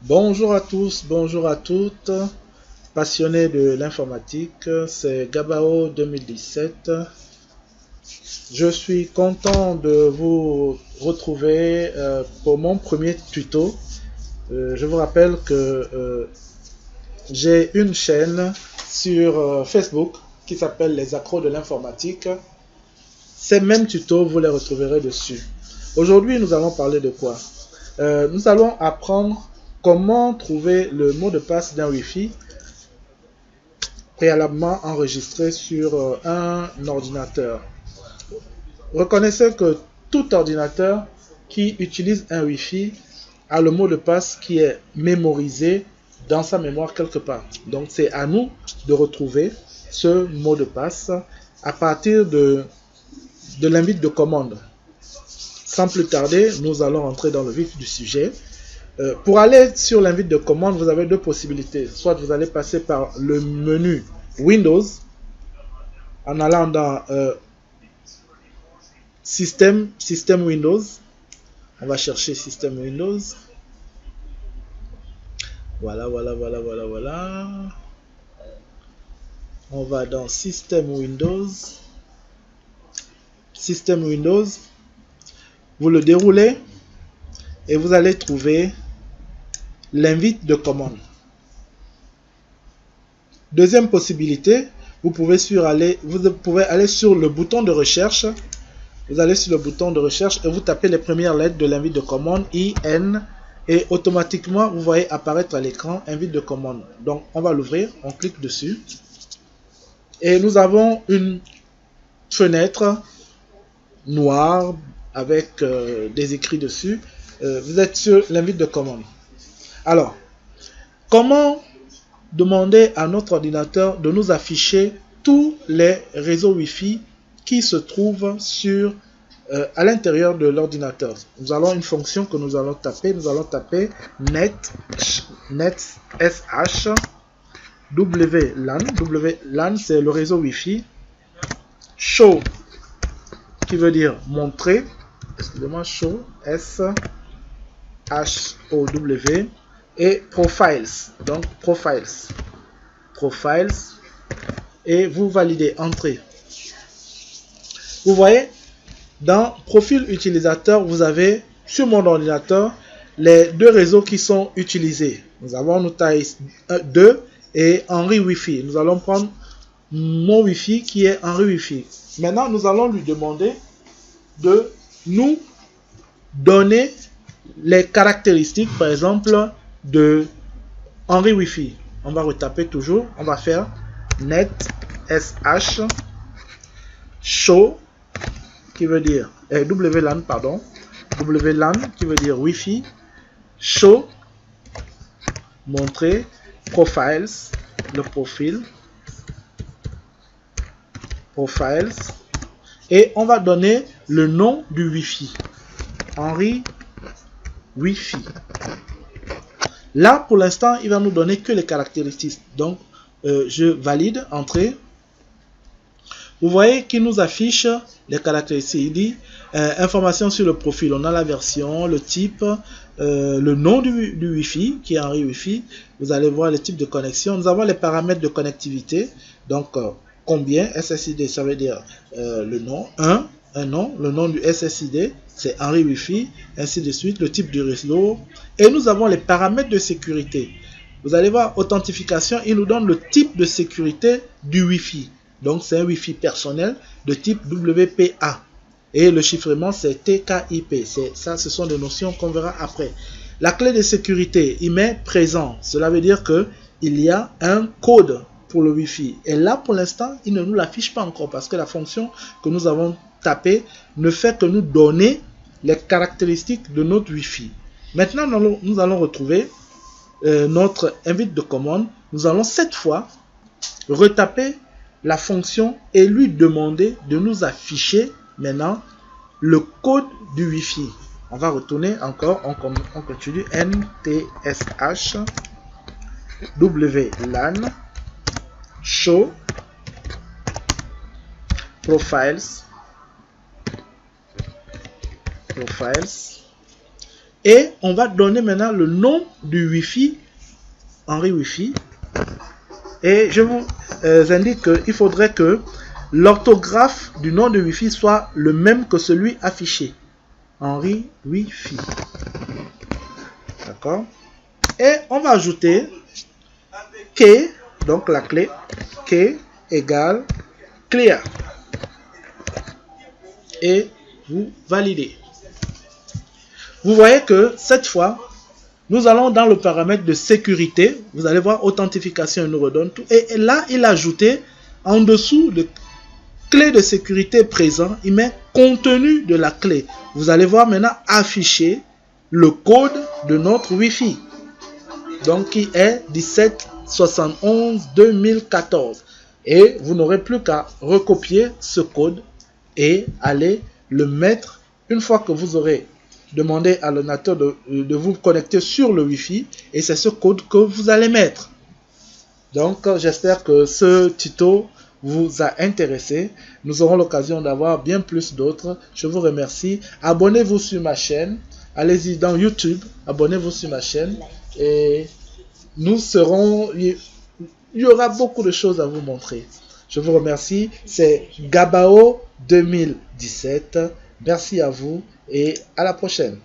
Bonjour à tous, bonjour à toutes, passionnés de l'informatique, c'est Gabao 2017. Je suis content de vous retrouver pour mon premier tuto. Je vous rappelle que j'ai une chaîne sur Facebook qui s'appelle Les Accros de l'informatique. Ces mêmes tutos, vous les retrouverez dessus. Aujourd'hui, nous allons parler de quoi? Nous allons apprendre comment trouver le mot de passe d'un Wi-Fi préalablement enregistré sur un ordinateur. Reconnaissez que tout ordinateur qui utilise un Wi-Fi a le mot de passe qui est mémorisé dans sa mémoire quelque part. Donc c'est à nous de retrouver ce mot de passe à partir de l'invite de commande. Sans plus tarder, nous allons entrer dans le vif du sujet. Pour aller sur l'invite de commande, vous avez deux possibilités. Soit vous allez passer par le menu Windows en allant dans Système Windows. On va chercher Système Windows. Voilà. On va dans Système Windows. Système Windows. Vous le déroulez et vous allez trouver l'invite de commande. Deuxième possibilité, vous pouvez aller sur le bouton de recherche. Vous allez sur le bouton de recherche et vous tapez les premières lettres de l'invite de commande, IN, et automatiquement vous voyez apparaître à l'écran invite de commande. Donc on va l'ouvrir, on clique dessus et nous avons une fenêtre noire avec des écrits dessus. Vous êtes sur l'invite de commande. Alors, comment demander à notre ordinateur de nous afficher tous les réseaux Wi-Fi qui se trouvent à l'intérieur de l'ordinateur? Nous avons une fonction que nous allons taper. Nous allons taper net sh WLAN. WLAN, c'est le réseau Wi-Fi. Show, qui veut dire montrer. Excusez-moi, show, S-H-O-W. Et profiles, donc profiles, et vous validez entrée. Vous voyez, dans profil utilisateur, vous avez sur mon ordinateur les deux réseaux qui sont utilisés. Nous avons nos tailles 2 et Henri Wi-Fi. Nous allons prendre mon Wi-Fi qui est Henri Wi-Fi. Maintenant, nous allons lui demander de nous donner les caractéristiques, par exemple, de Henri Wi-Fi. On va retaper toujours. On va faire net sh show, qui veut dire WLAN, pardon. WLAN qui veut dire Wi-Fi. Show, montrer. Profiles, le profil. Profiles. Et on va donner le nom du Wi-Fi. Henri Wi-Fi. Là, pour l'instant, il va nous donner que les caractéristiques. Donc, je valide, entrée. Vous voyez qu'il nous affiche les caractéristiques. Il dit information sur le profil. On a la version, le type, le nom du Wi-Fi, qui est Henri Wi-Fi. Vous allez voir le type de connexion. Nous avons les paramètres de connectivité. Donc, combien? SSID, ça veut dire le nom. Un nom, le nom du SSID, c'est Henri Wi-Fi, ainsi de suite, le type du réseau. Et nous avons les paramètres de sécurité. Vous allez voir, authentification, il nous donne le type de sécurité du Wi-Fi. Donc, c'est un Wi-Fi personnel de type WPA. Et le chiffrement, c'est TKIP. Ça, ce sont des notions qu'on verra après. La clé de sécurité, il met présent. Cela veut dire qu'il y a un code pour le Wi-Fi. Et là, pour l'instant, il ne nous l'affiche pas encore parce que la fonction que nous avons tapée ne fait que nous donner les caractéristiques de notre Wi-Fi. Maintenant, nous allons retrouver notre invite de commande. Nous allons cette fois retaper la fonction et lui demander de nous afficher maintenant le code du Wi-Fi. On va retourner encore, on continue NTSH WLAN show profiles Et on va donner maintenant le nom du Wi-Fi, Henri Wi-Fi. Et je vous indique qu'il faudrait que l'orthographe du nom de Wi-Fi soit le même que celui affiché. Henri Wi-Fi. D'accord? Et on va ajouter key, donc la clé, key égale clear. Et vous validez. Vous voyez que cette fois, nous allons dans le paramètre de sécurité. Vous allez voir authentification, il nous redonne tout. Et là, il a ajouté en dessous de clé de sécurité présent, il met contenu de la clé. Vous allez voir maintenant afficher le code de notre Wi-Fi. Donc, qui est 1771-2014. Et vous n'aurez plus qu'à recopier ce code et aller le mettre une fois que vous aurez demandé à l'ordinateur de vous connecter sur le Wi-Fi. Et c'est ce code que vous allez mettre. Donc, j'espère que ce tuto vous a intéressé. Nous aurons l'occasion d'avoir bien plus d'autres. Je vous remercie. Abonnez-vous sur ma chaîne. Allez-y dans YouTube. Abonnez-vous sur ma chaîne. Et nous serons... Il y aura beaucoup de choses à vous montrer. Je vous remercie. C'est Gabao 2017. Merci à vous et à la prochaine.